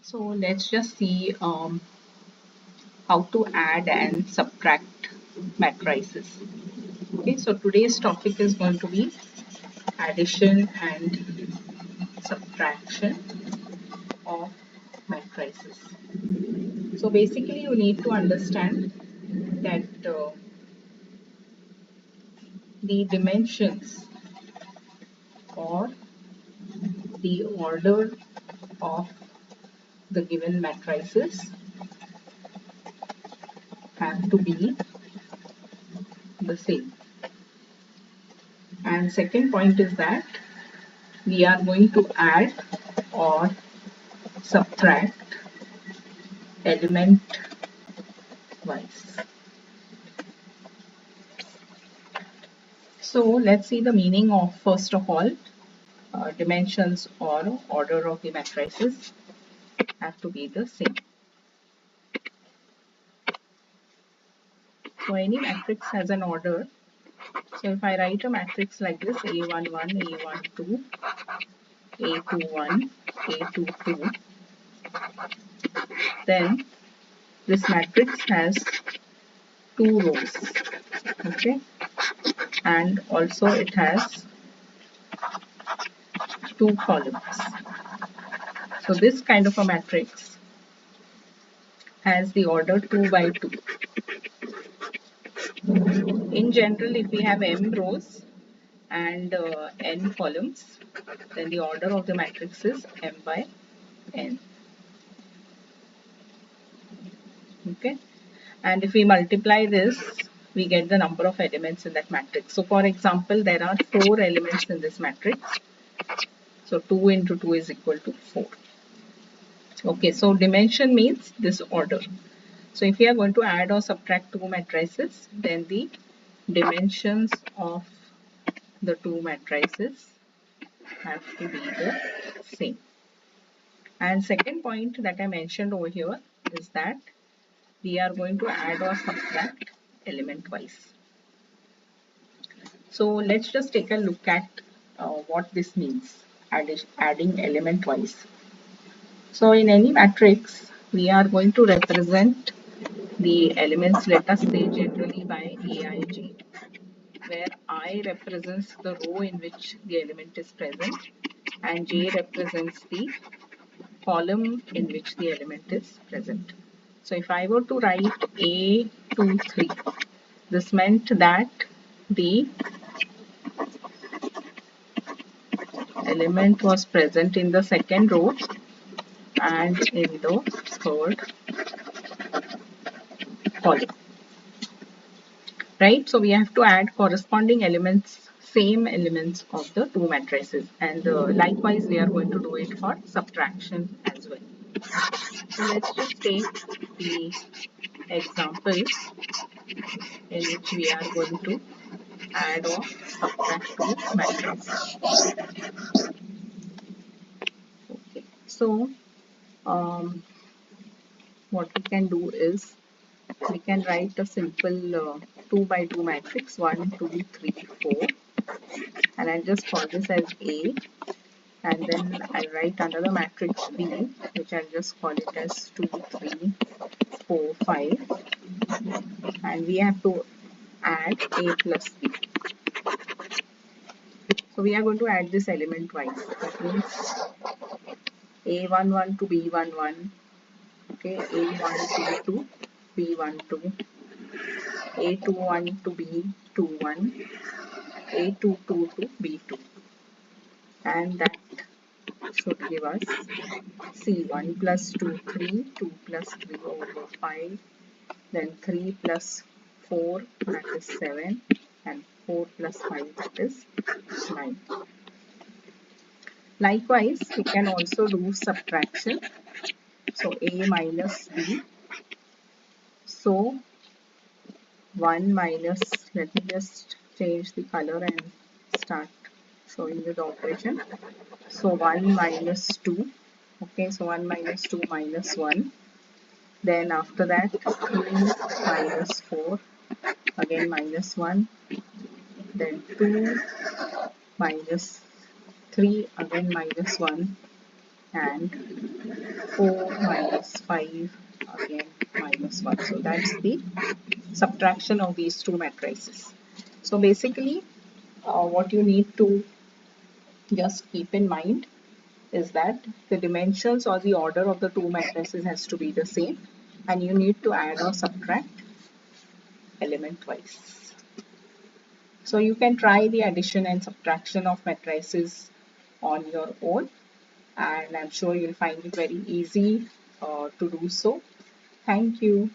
So let's just see how to add and subtract matrices. Okay, so today's topic is going to be addition and subtraction of matrices. So basically you need to understand that the dimensions or the order of the given matrices have to be the same. And second point is that we are going to add or subtract element wise. So let's see the meaning of, first of all, dimensions or order of the matrices have to be the same. So any matrix has an order. So if I write a matrix like this, A11, A12, A21, A22, then this matrix has two rows, okay, and also it has two columns. So this kind of a matrix has the order 2 by 2. In general, if we have m rows and n columns, then the order of the matrix is m by n. Okay, and if we multiply this, we get the number of elements in that matrix. So for example, there are 4 elements in this matrix. So 2 into 2 is equal to 4. Okay, so dimension means this order. So if we are going to add or subtract two matrices, then the dimensions of the two matrices have to be the same. And second point that I mentioned over here is that we are going to add or subtract element wise. So let's just take a look at what this means, adding element wise. So in any matrix, we are going to represent the elements, let us say generally by Aij, where I represents the row in which the element is present and J represents the column in which the element is present. So if I were to write A23, this meant that the element was present in the second row and in the third column. Right? So we have to add corresponding elements, same elements of the two matrices, and likewise we are going to do it for subtraction as well. So let's just take the example in which we are going to add or subtract two matrices. Okay, so what we can do is we can write a simple 2 by 2 matrix 1, 2, 3, 4, and I'll just call this as A, and then I'll write another matrix B, which I'll just call it as 2, 3, 4, 5, and we have to add A plus B. So we are going to add this element wise. That means A11 to B11, okay, A12 to B12, A21 to B21, A22 to B2, and that should give us C1 plus 2, 3, 2 plus 3 over 5, then 3 plus 4, that is 7, and 4 plus 5, that is 9. Likewise, we can also do subtraction. So A minus B. So 1 minus, let me just change the color and start showing you the operation. So 1 minus 2. Okay, so 1 minus 2 minus 1. Then after that 3 minus 4. Again minus 1. Then 2 minus 3, again minus 1. and 4 minus 5 again minus 1. So that's the subtraction of these two matrices. So basically what you need to just keep in mind is that the dimensions or the order of the two matrices has to be the same, and you need to add or subtract element twice. So you can try the addition and subtraction of matrices on your own, and I'm sure you'll find it very easy to do so. Thank you.